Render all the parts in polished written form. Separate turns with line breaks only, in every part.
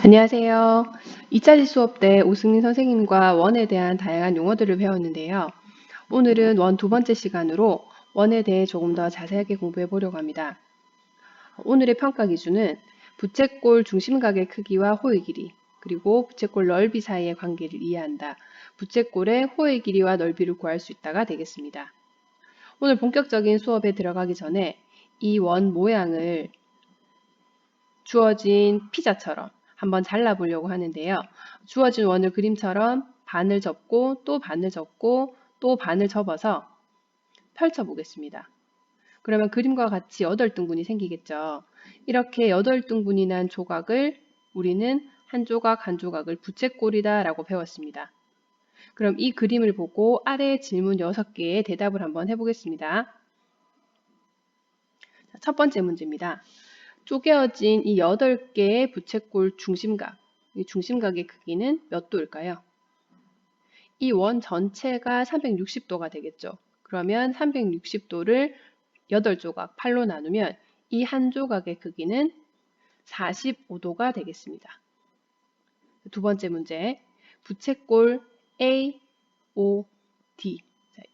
안녕하세요. 2차시 수업 때 오승민 선생님과 원에 대한 다양한 용어들을 배웠는데요. 오늘은 원 두 번째 시간으로 원에 대해 조금 더 자세하게 공부해 보려고 합니다. 오늘의 평가 기준은 부채꼴 중심각의 크기와 호의 길이, 그리고 부채꼴 넓이 사이의 관계를 이해한다. 부채꼴의 호의 길이와 넓이를 구할 수 있다가 되겠습니다. 오늘 본격적인 수업에 들어가기 전에 이 원 모양을 주어진 피자처럼 한번 잘라보려고 하는데요. 주어진 원을 그림처럼 반을 접고 또 반을 접고 또 반을 접어서 펼쳐보겠습니다. 그러면 그림과 같이 8등분이 생기겠죠. 이렇게 8등분이 난 조각을 우리는 한 조각 한 조각을 부채꼴이다 라고 배웠습니다. 그럼 이 그림을 보고 아래의 질문 6개의 대답을 한번 해보겠습니다. 첫 번째 문제입니다. 쪼개어진 이 8개의 부채꼴 중심각, 이 중심각의 크기는 몇 도일까요? 이 원 전체가 360도가 되겠죠. 그러면 360도를 8조각 8로 나누면 이 한 조각의 크기는 45도가 되겠습니다. 두 번째 문제, 부채꼴 A, O, D.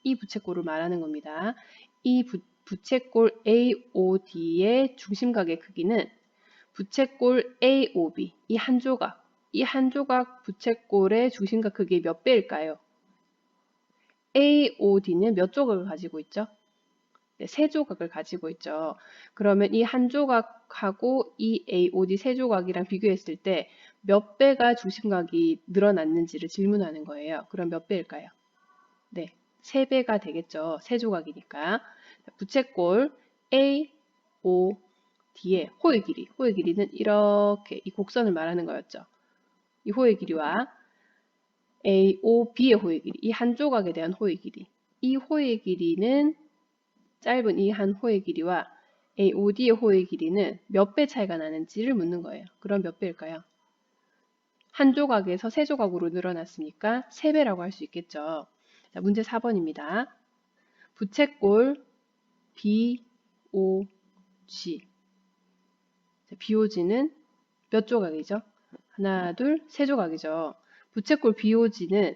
이 부채꼴을 말하는 겁니다. 이 부채꼴 AOD의 중심각의 크기는 부채꼴 AOB, 이 한 조각 부채꼴의 중심각 크기의 몇 배일까요? AOD는 몇 조각을 가지고 있죠? 네, 3조각을 가지고 있죠. 그러면 이 한 조각하고 이 AOD 3조각이랑 비교했을 때 몇 배가 중심각이 늘어났는지를 질문하는 거예요. 그럼 몇 배일까요? 네, 3배가 되겠죠. 3조각이니까. 부채꼴 AOD의 호의 길이는 이렇게 이 곡선을 말하는 거였죠. 이 호의 길이와 AOB의 호의 길이, 이 한 조각에 대한 호의 길이. 이 호의 길이는 짧은 이 한 호의 길이와 AOD의 호의 길이는 몇 배 차이가 나는지를 묻는 거예요. 그럼 몇 배일까요? 한 조각에서 3조각으로 늘어났으니까 3배라고 할 수 있겠죠. 자, 문제 4번입니다. 부채꼴 BOG. BOG는 몇 조각이죠? 하나, 둘, 3조각이죠. 부채꼴 BOG는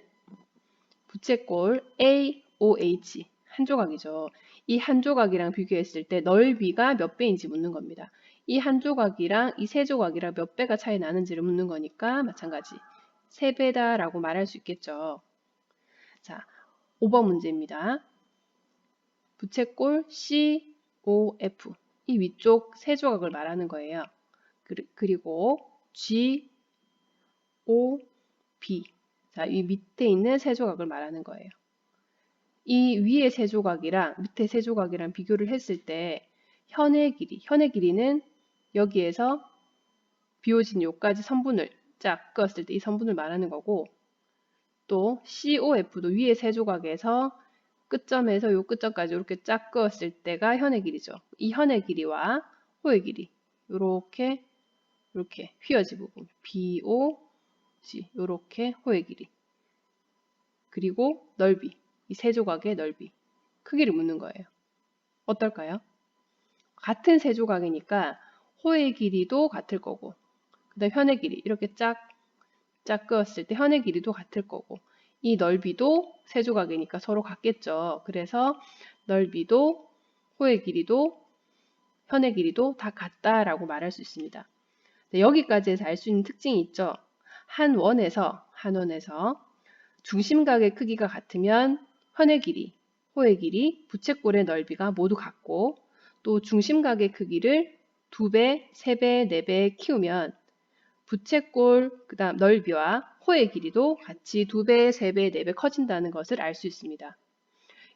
부채꼴 AOH 한 조각이죠. 이 한 조각이랑 비교했을 때 넓이가 몇 배인지 묻는 겁니다. 이 한 조각이랑 이 3조각이랑 몇 배가 차이 나는지를 묻는 거니까 마찬가지 3배다라고 말할 수 있겠죠. 자, 5번 문제입니다. 부채꼴 COF, 이 위쪽 3조각을 말하는 거예요. 그리고 GOB, 자, 이 밑에 있는 3조각을 말하는 거예요. 이 위의 3조각이랑 밑에 3조각이랑 비교를 했을 때 현의 길이는 여기에서 비워진 요까지 선분을 쫙 그었을 때 이 선분을 말하는 거고, 또 COF도 위의 3조각에서 끝점에서 요 끝점까지 이렇게 쫙 그었을 때가 현의 길이죠. 이 현의 길이와 호의 길이 이렇게 휘어진 부분 BOC 이렇게 호의 길이, 그리고 넓이, 이 3조각의 넓이, 크기를 묻는 거예요. 어떨까요? 같은 3조각이니까 호의 길이도 같을 거고, 그 다음 현의 길이 이렇게 쫙 그었을 때 현의 길이도 같을 거고, 이 넓이도 3조각이니까 서로 같겠죠. 그래서 넓이도 호의 길이도 현의 길이도 다 같다라고 말할 수 있습니다. 네, 여기까지에서 알 수 있는 특징이 있죠. 한 원에서 중심각의 크기가 같으면 현의 길이, 호의 길이, 부채꼴의 넓이가 모두 같고, 또 중심각의 크기를 2배, 3배, 4배 키우면 부채꼴 그다음 넓이와 호의 길이도 같이 2배, 3배, 4배 커진다는 것을 알 수 있습니다.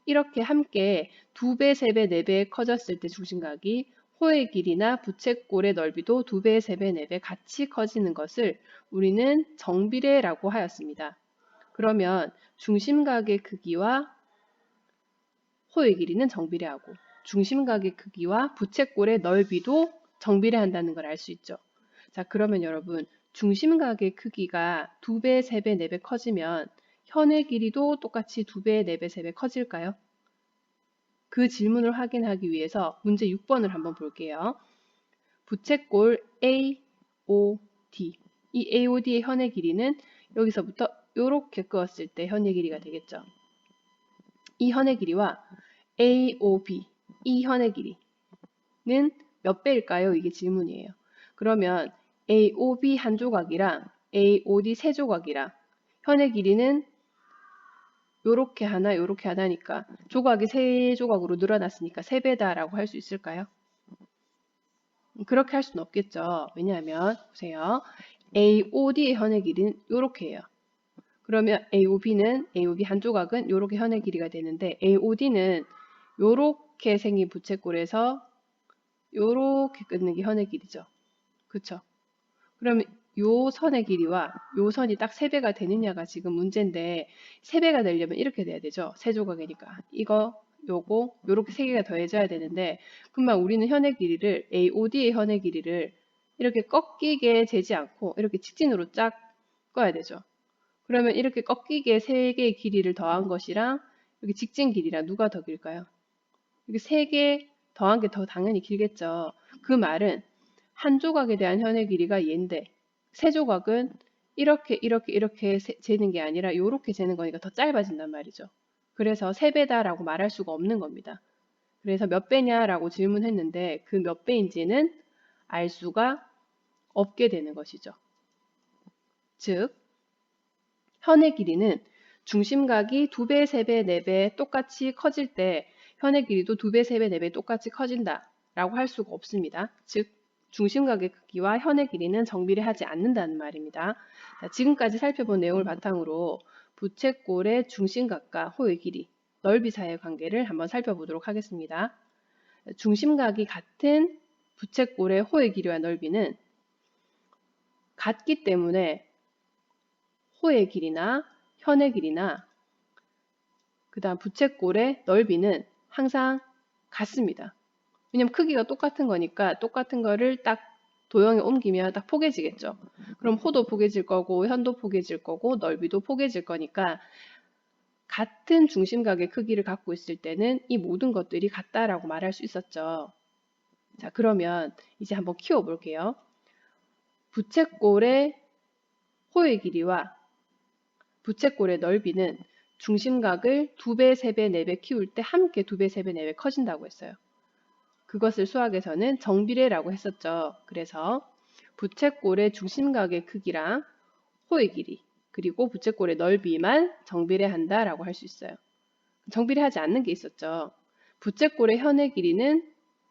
이렇게 함께 2배, 3배, 4배 커졌을 때 중심각이 호의 길이나 부채꼴의 넓이도 2배, 3배, 4배 같이 커지는 것을 우리는 정비례라고 하였습니다. 그러면 중심각의 크기와 호의 길이는 정비례하고 중심각의 크기와 부채꼴의 넓이도 정비례한다는 걸 알 수 있죠. 자, 그러면 여러분 중심각의 크기가 2배, 3배, 4배 커지면 현의 길이도 똑같이 2배, 4배, 3배 커질까요? 그 질문을 확인하기 위해서 문제 6번을 한번 볼게요. 부채꼴 AOD, 이 AOD의 현의 길이는 여기서부터 이렇게 그었을 때 현의 길이가 되겠죠. 이 현의 길이와 AOB, 이 현의 길이는 몇 배일까요? 이게 질문이에요. 그러면 AOB 한 조각이랑 AOD 세 조각이랑 현의 길이는 요렇게 하나 요렇게 하나니까 조각이 세 조각으로 늘어났으니까 3배다라고 할 수 있을까요? 그렇게 할 수는 없겠죠. 왜냐하면 보세요. AOD의 현의 길이는 요렇게 해요. 그러면 AOB 한 조각은 요렇게 현의 길이가 되는데 AOD는 요렇게 생긴 부채꼴에서 요렇게 끊는 게 현의 길이죠. 그쵸? 그러면 요 선의 길이와 요 선이 딱 3배가 되느냐가 지금 문제인데 3배가 되려면 이렇게 돼야 되죠. 세 조각이니까. 이거, 요거, 요렇게 3개가 더해져야 되는데 그러면 우리는 현의 길이를 AOD의 현의 길이를 이렇게 꺾이게 재지 않고 이렇게 직진으로 쫙 꺼야 되죠. 그러면 이렇게 꺾이게 3개의 길이를 더한 것이랑 여기 직진 길이랑 누가 더 길까요? 이게 3개 더한 게 더 당연히 길겠죠. 그 말은 한 조각에 대한 현의 길이가 얘인데 세 조각은 이렇게 재는 게 아니라 이렇게 재는 거니까 더 짧아진단 말이죠. 그래서 3배다라고 말할 수가 없는 겁니다. 그래서 몇 배냐라고 질문했는데 그 몇 배인지는 알 수가 없게 되는 것이죠. 즉 현의 길이는 중심각이 2배, 3배, 4배 똑같이 커질 때 현의 길이도 2배, 3배, 4배 똑같이 커진다 라고 할 수가 없습니다. 즉 중심각의 크기와 현의 길이는 정비례하지 않는다는 말입니다. 자, 지금까지 살펴본 내용을 바탕으로 부채꼴의 중심각과 호의 길이, 넓이 사이의 관계를 한번 살펴보도록 하겠습니다. 중심각이 같은 부채꼴의 호의 길이와 넓이는 같기 때문에 호의 길이나 현의 길이나 그 다음 부채꼴의 넓이는 항상 같습니다. 왜냐면 크기가 똑같은 거니까 똑같은 거를 딱 도형에 옮기면 딱 포개지겠죠. 그럼 호도 포개질 거고 현도 포개질 거고 넓이도 포개질 거니까 같은 중심각의 크기를 갖고 있을 때는 이 모든 것들이 같다라고 말할 수 있었죠. 자, 그러면 이제 한번 키워 볼게요. 부채꼴의 호의 길이와 부채꼴의 넓이는 중심각을 2배, 3배, 4배 키울 때 함께 2배, 3배, 4배 커진다고 했어요. 그것을 수학에서는 정비례라고 했었죠. 그래서 부채꼴의 중심각의 크기랑 호의 길이 그리고 부채꼴의 넓이만 정비례한다라고 할 수 있어요. 정비례하지 않는 게 있었죠. 부채꼴의 현의 길이는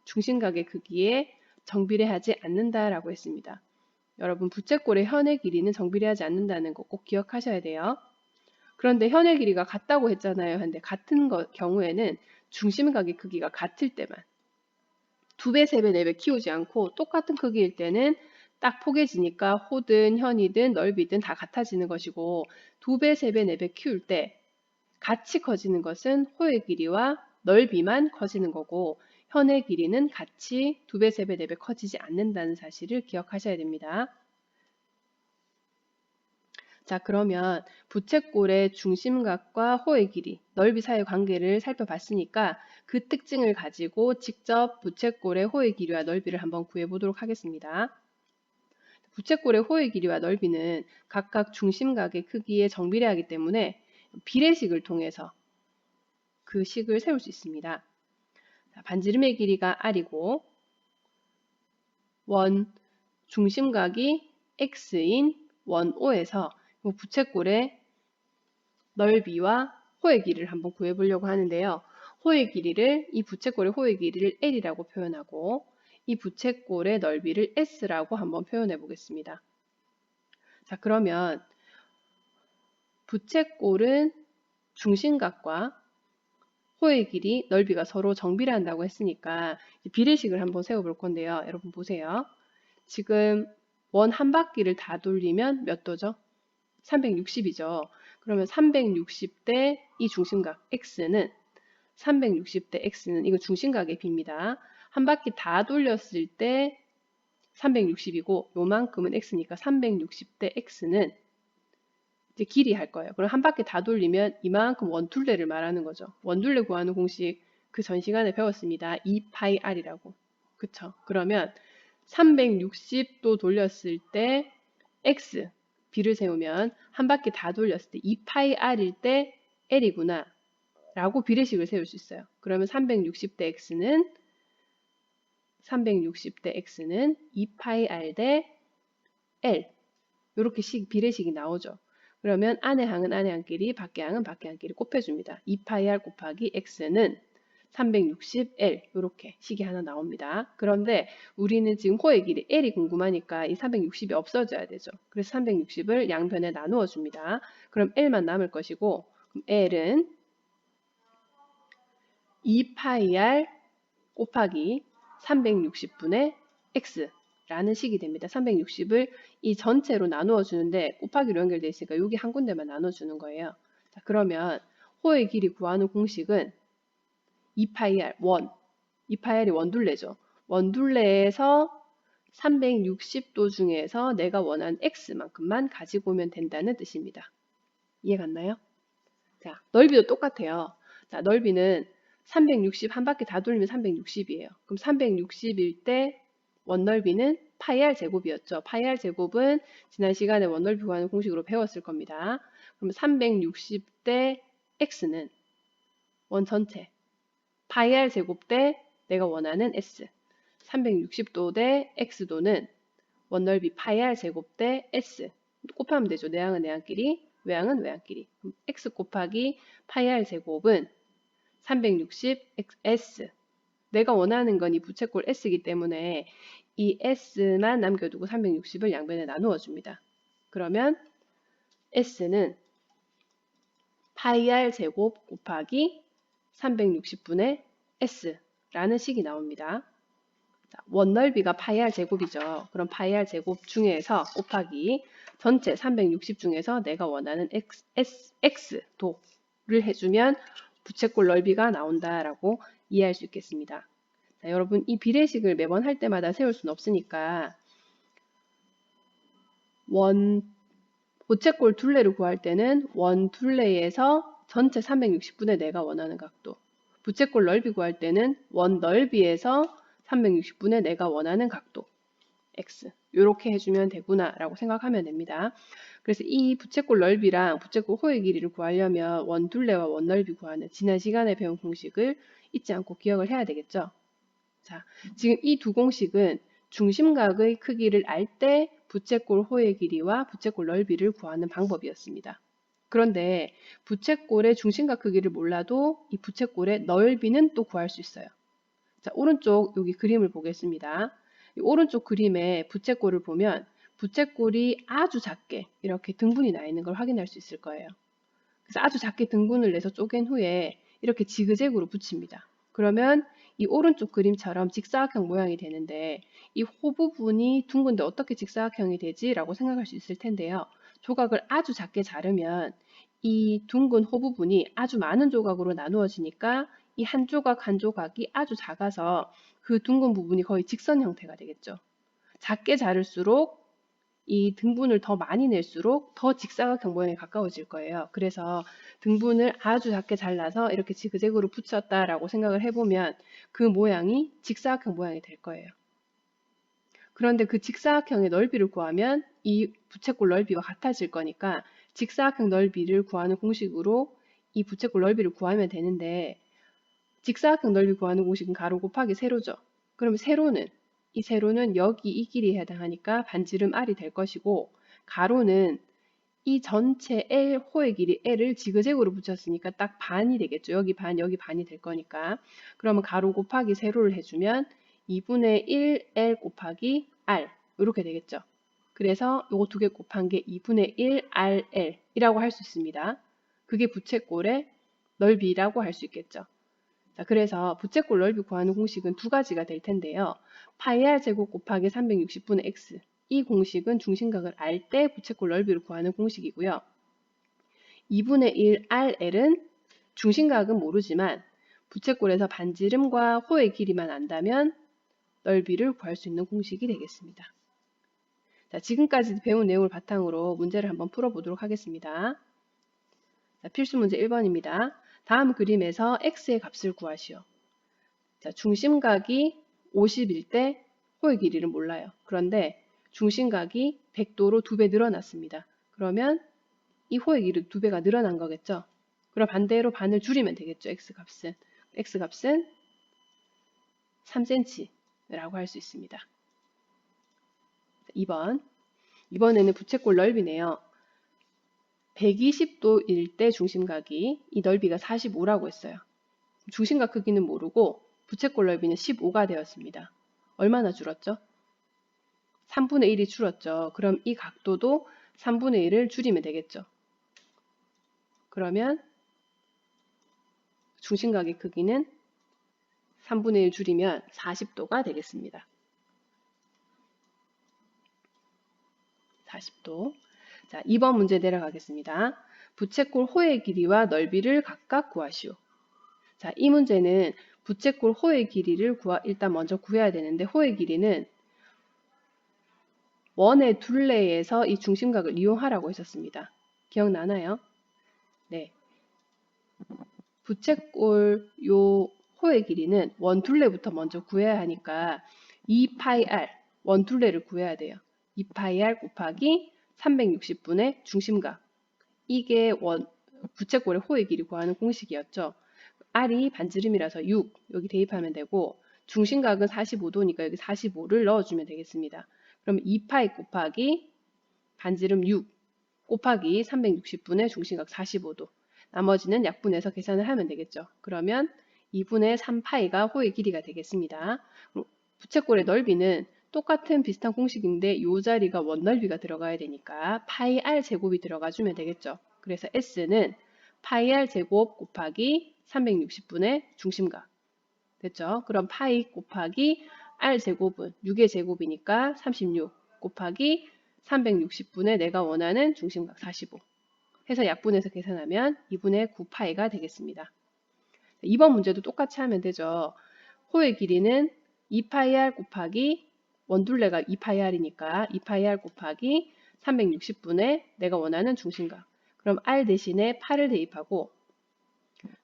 중심각의 크기에 정비례하지 않는다라고 했습니다. 여러분 부채꼴의 현의 길이는 정비례하지 않는다는 거 꼭 기억하셔야 돼요. 그런데 현의 길이가 같다고 했잖아요. 근데 같은 경우에는 중심각의 크기가 같을 때만 2배, 3배, 4배 키우지 않고 똑같은 크기일 때는 딱 포개지니까 호든 현이든 넓이든 다 같아지는 것이고 2배, 3배, 4배 키울 때 같이 커지는 것은 호의 길이와 넓이만 커지는 거고 현의 길이는 같이 2배, 3배, 4배 커지지 않는다는 사실을 기억하셔야 됩니다. 자, 그러면 부채꼴의 중심각과 호의 길이, 넓이 사이의 관계를 살펴봤으니까 그 특징을 가지고 직접 부채꼴의 호의 길이와 넓이를 한번 구해보도록 하겠습니다. 부채꼴의 호의 길이와 넓이는 각각 중심각의 크기에 정비례하기 때문에 비례식을 통해서 그 식을 세울 수 있습니다. 자, 반지름의 길이가 r이고 원 중심각이 x인 원 O에서 부채꼴의 넓이와 호의 길이를 한번 구해보려고 하는데요. 호의 길이를 이 부채꼴의 호의 길이를 L이라고 표현하고 이 부채꼴의 넓이를 S라고 한번 표현해 보겠습니다. 자, 그러면 부채꼴은 중심각과 호의 길이, 넓이가 서로 정비례한다고 했으니까 비례식을 한번 세워볼 건데요. 여러분 보세요. 지금 원 한 바퀴를 다 돌리면 몇 도죠? 360이죠. 그러면 360대 이 중심각 x는 360대 x는 이거 중심각의 비입니다. 한 바퀴 다 돌렸을 때 360이고 요만큼은 x니까 360대 x는 이제 길이 할 거예요. 그럼 한 바퀴 다 돌리면 이만큼 원둘레를 말하는 거죠. 원둘레 구하는 공식 그 전 시간에 배웠습니다. 2파이 r이라고. 그쵸? 그러면 360도 돌렸을 때 x, b를 세우면 한 바퀴 다 돌렸을 때 2파이 r일 때 l이구나 라고 비례식을 세울 수 있어요. 그러면 360대 x는 2파이 r 대 l 이렇게 비례식이 나오죠. 그러면 안의 항은 안의 항끼리, 밖의 항은 밖의 항끼리 곱해줍니다. 2파이 r 곱하기 x는 360L 이렇게 식이 하나 나옵니다. 그런데 우리는 지금 호의 길이 L이 궁금하니까 이 360이 없어져야 되죠. 그래서 360을 양변에 나누어 줍니다. 그럼 L만 남을 것이고 그럼 L은 2파이R 곱하기 360분의 X라는 식이 됩니다. 360을 이 전체로 나누어 주는데 곱하기로 연결되어 있으니까 여기 한 군데만 나눠 주는 거예요. 자, 그러면 호의 길이 구하는 공식은 2파이R, 2파이R이 원둘레죠. 원둘레에서 360도 중에서 내가 원하는 x만큼만 가지고 오면 된다는 뜻입니다. 이해 갔나요? 자, 넓이도 똑같아요. 자, 넓이는 360 한 바퀴 다 돌리면 360이에요. 그럼 360일 때 원넓이는 파이R 제곱이었죠. 파이R 제곱은 지난 시간에 원넓이 구하는 공식으로 배웠을 겁니다. 그럼 360대 x는 원 전체 파이R 제곱 대 내가 원하는 s 360도 대 x도는 원넓이 파이R 제곱 대 s 곱하면 되죠. 내항은 내항끼리 외항은 외항끼리 그럼 x 곱하기 파이R 제곱은 360s 내가 원하는 건 이 부채꼴 s이기 때문에 이 s만 남겨두고 360을 양변에 나누어 줍니다. 그러면 s는 파이R 제곱 곱하기 360분의 s라는 식이 나옵니다. 자, 원넓이가 파이R 제곱이죠. 그럼 파이R 제곱 중에서 곱하기 전체 360 중에서 내가 원하는 x도를 해주면 부채꼴 넓이가 나온다라고 이해할 수 있겠습니다. 자, 여러분 이 비례식을 매번 할 때마다 세울 수는 없으니까 부채꼴 둘레를 구할 때는 원 둘레에서 전체 360분의 내가 원하는 각도 부채꼴 넓이 구할 때는 원 넓이에서 360분의 내가 원하는 각도 x 이렇게 해주면 되구나 라고 생각하면 됩니다. 그래서 이 부채꼴 넓이랑 부채꼴 호의 길이를 구하려면 원 둘레와 원 넓이 구하는 지난 시간에 배운 공식을 잊지 않고 기억을 해야 되겠죠. 자, 지금 이 두 공식은 중심각의 크기를 알 때 부채꼴 호의 길이와 부채꼴 넓이를 구하는 방법이었습니다. 그런데 부채꼴의 중심각 크기를 몰라도 이 부채꼴의 넓이는 또 구할 수 있어요. 자, 오른쪽 여기 그림을 보겠습니다. 이 오른쪽 그림에 부채꼴을 보면 부채꼴이 아주 작게 이렇게 등분이 나 있는 걸 확인할 수 있을 거예요. 그래서 아주 작게 등분을 내서 쪼갠 후에 이렇게 지그재그로 붙입니다. 그러면 이 오른쪽 그림처럼 직사각형 모양이 되는데 이 호 부분이 둥근데 어떻게 직사각형이 되지? 라고 생각할 수 있을 텐데요. 조각을 아주 작게 자르면 이 둥근 호 부분이 아주 많은 조각으로 나누어지니까 이 한 조각 한 조각이 아주 작아서 그 둥근 부분이 거의 직선 형태가 되겠죠. 작게 자를수록 이 등분을 더 많이 낼수록 더 직사각형 모양에 가까워질 거예요. 그래서 등분을 아주 작게 잘라서 이렇게 지그재그로 붙였다라고 생각을 해보면 그 모양이 직사각형 모양이 될 거예요. 그런데 그 직사각형의 넓이를 구하면 이 부채꼴 넓이와 같아질 거니까 직사각형 넓이를 구하는 공식으로 이 부채꼴 넓이를 구하면 되는데 직사각형 넓이 구하는 공식은 가로 곱하기 세로죠. 그러면 이 세로는 여기 이 길이에 해당하니까 반지름 r이 될 것이고 가로는 이 전체 L 호의 길이 L을 지그재그로 붙였으니까 딱 반이 되겠죠. 여기 반이 될 거니까. 그러면 가로 곱하기 세로를 해주면 2분의 1L 곱하기 R 이렇게 되겠죠. 그래서 요거 두 개 곱한 게 2분의 1RL 이라고 할 수 있습니다. 그게 부채꼴의 넓이라고 할 수 있겠죠. 자, 그래서 부채꼴 넓이 구하는 공식은 두 가지가 될 텐데요. 파이R 제곱 곱하기 360분의 x 이 공식은 중심각을 알 때 부채꼴 넓이를 구하는 공식이고요. 2분의 1 RL은 중심각은 모르지만 부채꼴에서 반지름과 호의 길이만 안다면 넓이를 구할 수 있는 공식이 되겠습니다. 자, 지금까지 배운 내용을 바탕으로 문제를 한번 풀어보도록 하겠습니다. 자, 필수 문제 1번입니다. 다음 그림에서 x의 값을 구하시오. 자, 중심각이 50일 때 호의 길이를 몰라요. 그런데 중심각이 100도로 2배 늘어났습니다. 그러면 이 호의 길이 2배가 늘어난 거겠죠. 그럼 반대로 반을 줄이면 되겠죠. x값은. x값은 3cm라고 할 수 있습니다. 2번. 이번에는 부채꼴 넓이네요. 120도일 때 중심각이 이 넓이가 45라고 했어요. 중심각 크기는 모르고 부채꼴 넓이는 15가 되었습니다. 얼마나 줄었죠? 3분의 1이 줄었죠. 그럼 이 각도도 3분의 1을 줄이면 되겠죠. 그러면 중심각의 크기는 3분의 1 줄이면 40도가 되겠습니다. 40도. 자, 2번 문제 내려가겠습니다. 부채꼴 호의 길이와 넓이를 각각 구하시오. 자, 이 문제는 부채꼴 호의 길이를 일단 먼저 구해야 되는데 호의 길이는 원의 둘레에서 이 중심각을 이용하라고 했었습니다. 기억나나요? 네. 부채꼴 요 호의 길이는 원 둘레부터 먼저 구해야 하니까 2πr 원 둘레를 구해야 돼요. 2πr 곱하기 360분의 중심각. 이게 부채꼴의 호의 길이 구하는 공식이었죠. r이 반지름이라서 6 여기 대입하면 되고 중심각은 45도니까 여기 45를 넣어주면 되겠습니다. 그럼 2파이 곱하기 반지름 6 곱하기 360분의 중심각 45도. 나머지는 약분해서 계산을 하면 되겠죠. 그러면 2분의 3파이가 호의 길이가 되겠습니다. 부채꼴의 넓이는 똑같은 비슷한 공식인데 이 자리가 원 넓이가 들어가야 되니까 파이 r 제곱이 들어가주면 되겠죠. 그래서 s는 파이 r 제곱 곱하기 360분의 중심각. 됐죠? 그럼 파이 곱하기 r 제곱은 6의 제곱이니까 36 곱하기 360분의 내가 원하는 중심각 45 해서 약분해서 계산하면 2분의 9파이가 되겠습니다. 2번 문제도 똑같이 하면 되죠. 호의 길이는 2파이r 곱하기 원둘레가 2파이r이니까 2파이r 곱하기 360분의 내가 원하는 중심각. 그럼 r 대신에 8을 대입하고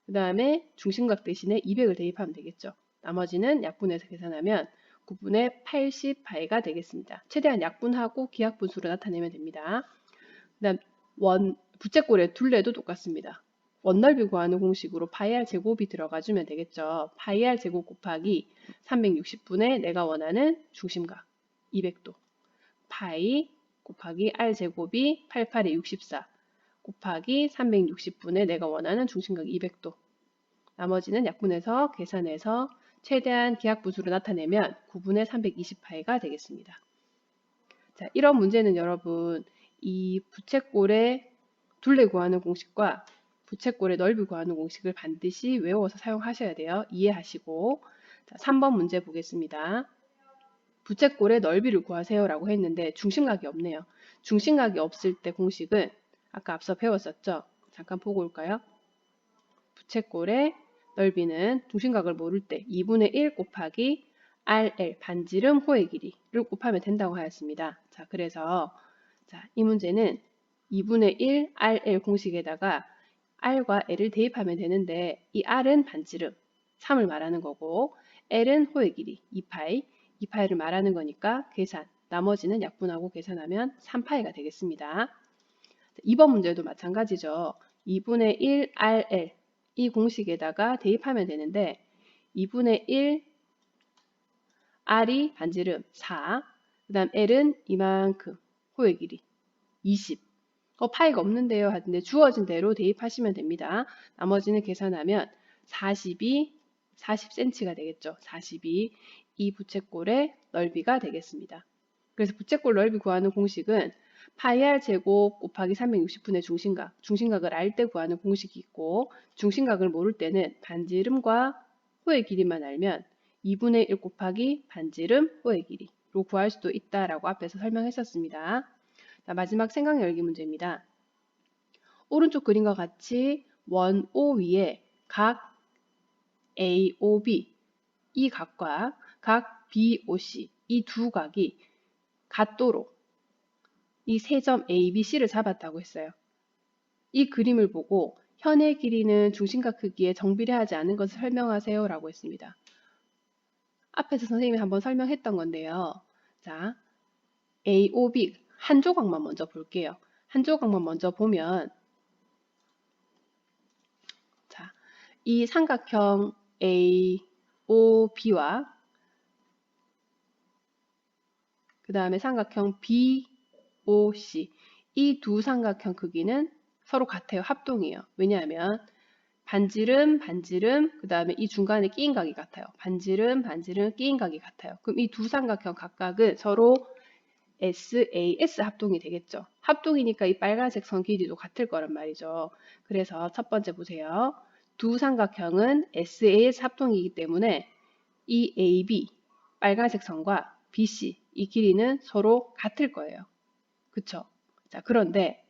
그 다음에 중심각 대신에 200을 대입하면 되겠죠. 나머지는 약분해서 계산하면 9분의 80파이가 되겠습니다. 최대한 약분하고 기하분수로 나타내면 됩니다. 그 다음 부채꼴의 둘레도 똑같습니다. 원넓이 구하는 공식으로 파이r 제곱이 들어가주면 되겠죠. 파이r 제곱 곱하기 360분의 내가 원하는 중심각 200도 파이 곱하기 r 제곱이 88에 64 곱하기 360분의 내가 원하는 중심각 200도 나머지는 약분해서 계산해서 최대한 기하분수로 나타내면 9분의 320파이가 되겠습니다. 자, 이런 문제는 여러분 이 부채꼴의 둘레 구하는 공식과 부채꼴의 넓이 구하는 공식을 반드시 외워서 사용하셔야 돼요. 이해하시고 자, 3번 문제 보겠습니다. 부채꼴의 넓이를 구하세요 라고 했는데 중심각이 없네요. 중심각이 없을 때 공식은 아까 앞서 배웠었죠. 잠깐 보고 올까요? 부채꼴의 넓이는 중심각을 모를 때 2분의 1 곱하기 RL 반지름 호의 길이를 곱하면 된다고 하였습니다. 자, 그래서 이 문제는 2분의 1 RL 공식에다가 R과 L을 대입하면 되는데 이 R은 반지름 3을 말하는 거고 L은 호의 길이 2파이를 말하는 거니까 계산 나머지는 약분하고 계산하면 3파이가 되겠습니다. 2번 문제도 마찬가지죠. 2분의 1 RL 이 공식에다가 대입하면 되는데 2분의 1 R이 반지름 4, 그 다음 L은 이만큼 호의 길이 20. 파이가 없는데요 하는데 주어진 대로 대입하시면 됩니다. 나머지는 계산하면 40cm가 되겠죠. 42. 이 부채꼴의 넓이가 되겠습니다. 그래서 부채꼴 넓이 구하는 공식은 파이 r 제곱 곱하기 360분의 중심각. 중심각을 알 때 구하는 공식이 있고 중심각을 모를 때는 반지름과 호의 길이만 알면 2분의 1 곱하기 반지름 호의 길이로 구할 수도 있다라고 앞에서 설명했었습니다. 자, 마지막 생각 열기 문제입니다. 오른쪽 그림과 같이 원 O 위에 각 AOB 이 각과 각 BOC 이 두 각이 같도록 이 세 점 ABC를 잡았다고 했어요. 이 그림을 보고 현의 길이는 중심각 크기에 정비례하지 않은 것을 설명하세요 라고 했습니다. 앞에서 선생님이 한번 설명했던 건데요. 자, AOB 한 조각만 먼저 볼게요. 한 조각만 먼저 보면 자, 이 삼각형 AOB와 그 다음에 삼각형 BOC 이 두 삼각형 크기는 서로 같아요. 합동이에요. 왜냐하면 반지름, 그 다음에 이 중간에 끼인 각이 같아요. 반지름, 끼인 각이 같아요. 그럼 이 두 삼각형 각각은 서로 SAS 합동이 되겠죠. 합동이니까 이 빨간색 선 길이도 같을 거란 말이죠. 그래서 첫 번째 보세요. 두 삼각형은 SAS 합동이기 때문에 이 AB, 빨간색 선과 BC, 이 길이는 서로 같을 거예요. 그쵸? 자, 그런데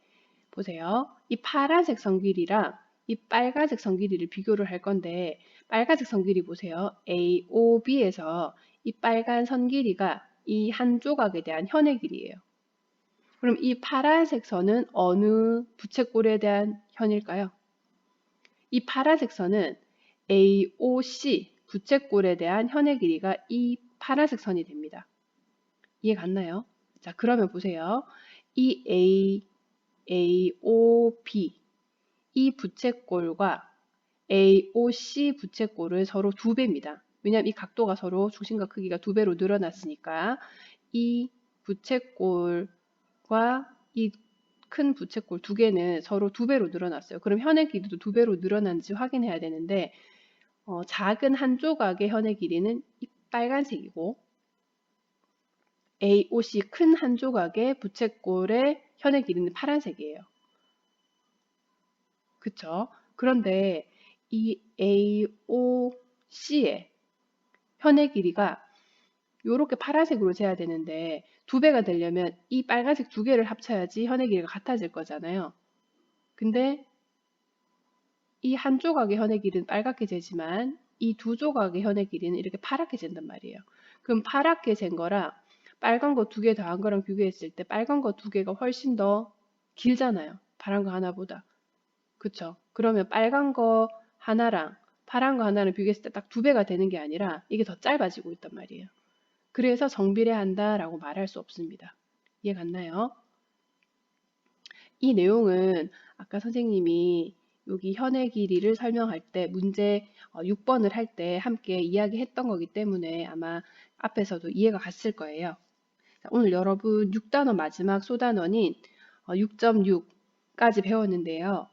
보세요. 이 파란색 선 길이랑 이 빨간색 선 길이를 비교를 할 건데 빨간색 선 길이 보세요. AOB에서 이 빨간 선 길이가 이 한 조각에 대한 현의 길이에요. 그럼 이 파란색 선은 어느 부채꼴에 대한 현일까요? 이 파란색 선은 AOC 부채꼴에 대한 현의 길이가 이 파란색 선이 됩니다. 이해 갔나요? 자, 그러면 보세요. 이 AOB 이 부채꼴과 AOC 부채꼴은 서로 2배입니다. 왜냐하면 이 각도가 서로 중심과 크기가 2배로 늘어났으니까 이 부채꼴과 이 큰 부채꼴 두 개는 서로 2배로 늘어났어요. 그럼 현의 길이도 2배로 늘어난지 확인해야 되는데 작은 한 조각의 현의 길이는 이 빨간색이고 AOC 큰 한 조각의 부채꼴의 현의 길이는 파란색이에요. 그쵸? 그런데 이 AOC의 현의 길이가 이렇게 파란색으로 재야 되는데 2배가 되려면 이 빨간색 2개를 합쳐야지 현의 길이가 같아질 거잖아요. 근데 이 한 조각의 현의 길이는 빨갛게 재지만 이 두 조각의 현의 길이는 이렇게 파랗게 잰단 말이에요. 그럼 파랗게 잰 거랑 빨간 거 2개 더한 거랑 비교했을 때 빨간 거 2개가 훨씬 더 길잖아요. 파란 거 하나보다. 그쵸? 그러면 빨간 거 하나랑 파란 거 하나를 비교했을 때 딱 2배가 되는 게 아니라 이게 더 짧아지고 있단 말이에요. 그래서 정비례한다라고 말할 수 없습니다. 이해 갔나요? 이 내용은 아까 선생님이 여기 현의 길이를 설명할 때 문제 6번을 할 때 함께 이야기했던 거기 때문에 아마 앞에서도 이해가 갔을 거예요. 자, 오늘 여러분 6단원 마지막 소단원인 6.6까지 배웠는데요.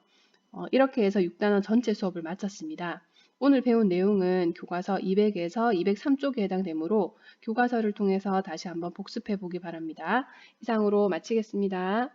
이렇게 해서 6단원 전체 수업을 마쳤습니다. 오늘 배운 내용은 교과서 200에서 203쪽에 해당되므로 교과서를 통해서 다시 한번 복습해 보기 바랍니다. 이상으로 마치겠습니다.